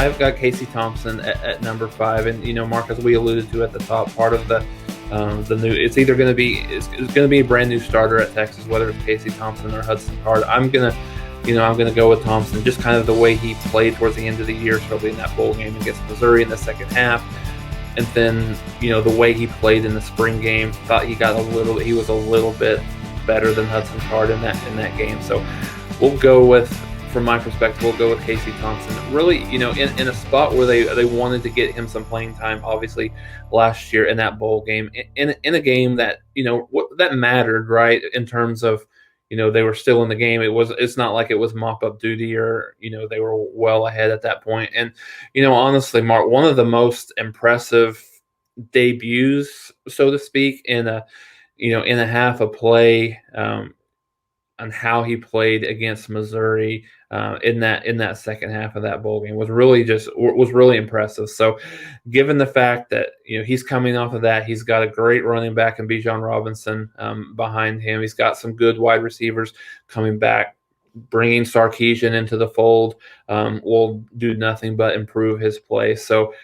I've got Casey Thompson at number 5, and Mark, as we alluded to at the top, part of the new, it's either going to be it's going to be a brand new starter at Texas, whether it's Casey Thompson or Hudson Card. I'm gonna go with Thompson, just kind of the way he played towards the end of the year, especially in that bowl game against Missouri in the second half. And then, the way he played in the spring game, thought he was a little bit better than Hudson Card in that game. So from my perspective, we'll go with Casey Thompson. Really, in a spot where they wanted to get him some playing time, obviously last year in that bowl game, in a game that, that mattered, right? In terms of, they were still in the game. It's not like it was mop-up duty or, they were well ahead at that point. And, honestly, Mark, one of the most impressive debuts, so to speak, in a half a play, on how he played against Missouri in that second half of that bowl game was really impressive. So, given the fact that he's coming off of that, he's got a great running back in Bijan Robinson behind him. He's got some good wide receivers coming back. Bringing Sarkisian into the fold will do nothing but improve his play. So,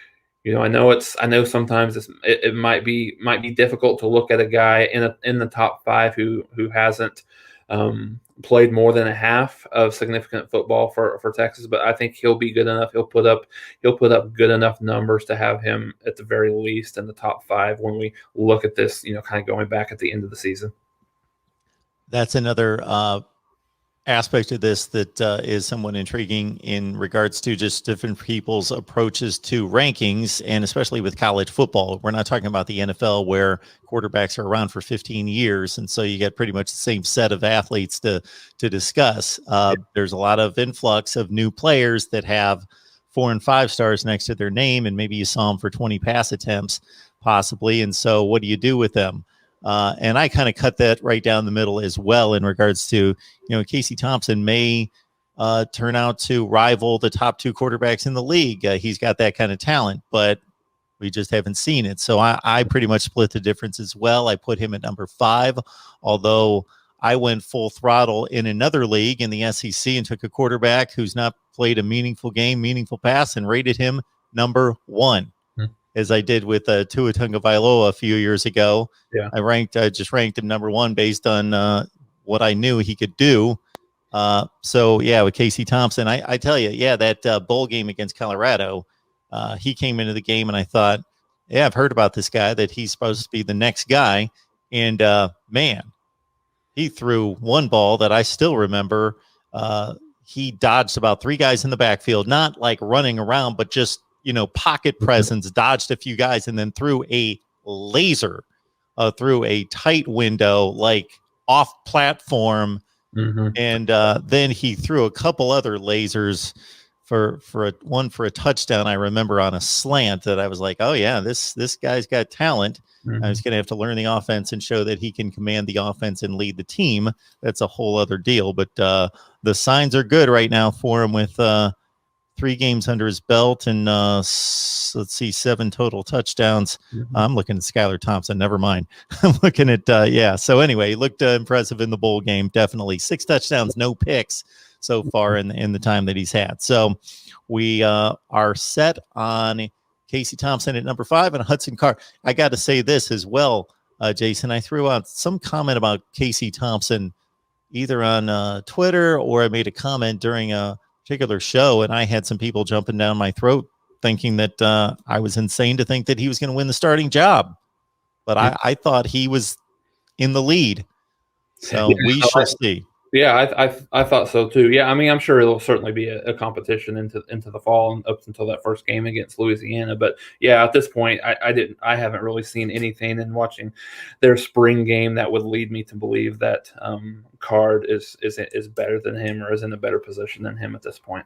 I know sometimes it might be difficult to look at a guy in the top 5 who hasn't played more than a half of significant football for Texas, but I think he'll be good enough. He'll put up good enough numbers to have him at the very least in the top 5 when we look at this, kind of going back at the end of the season. That's another aspect of this that is somewhat intriguing in regards to just different people's approaches to rankings, and especially with college football. We're not talking about the NFL where quarterbacks are around for 15 years, and so you get pretty much the same set of athletes to discuss. There's a lot of influx of new players that have 4 and 5 stars next to their name, and maybe you saw them for 20 pass attempts possibly, and so what do you do with them? And I kind of cut that right down the middle as well in regards to, Casey Thompson may turn out to rival the top 2 quarterbacks in the league. He's got that kind of talent, but we just haven't seen it. So I pretty much split the difference as well. I put him at number 5, although I went full throttle in another league in the SEC and took a quarterback who's not played a meaningful game, meaningful pass, and rated him number 1. As I did with Tua Tagovailoa a few years ago. Yeah, I just ranked him number 1 based on what I knew he could do. So yeah, with Casey Thompson, I tell you, that bowl game against Colorado, he came into the game and I thought, yeah, I've heard about this guy, that he's supposed to be the next guy. And man, he threw one ball that I still remember. He dodged about 3 guys in the backfield, not like running around, but just pocket presence, dodged a few guys, and then threw a laser through a tight window, like off platform. And then he threw a couple other lasers for a touchdown. I remember on a slant that I was like, oh yeah, this guy's got talent. I was going to have to learn the offense and show that he can command the offense and lead the team. That's a whole other deal. But the signs are good right now for him with 3 games under his belt and let's see, 7 total touchdowns. I'm looking at Skylar Thompson. Never mind. I'm looking at, So anyway, he looked impressive in the bowl game. Definitely 6 touchdowns, no picks so far in the time that he's had. So we are set on Casey Thompson at number 5 and Hudson Card. I got to say this as well, Jason. I threw out some comment about Casey Thompson either on Twitter, or I made a comment during a particular show, and I had some people jumping down my throat thinking that I was insane to think that he was going to win the starting job. But I thought he was in the lead. So we shall see. Yeah, I thought so too. Yeah, I mean, I'm sure it'll certainly be a competition into the fall and up until that first game against Louisiana. But yeah, at this point, I haven't really seen anything in watching their spring game that would lead me to believe that Card is better than him or is in a better position than him at this point.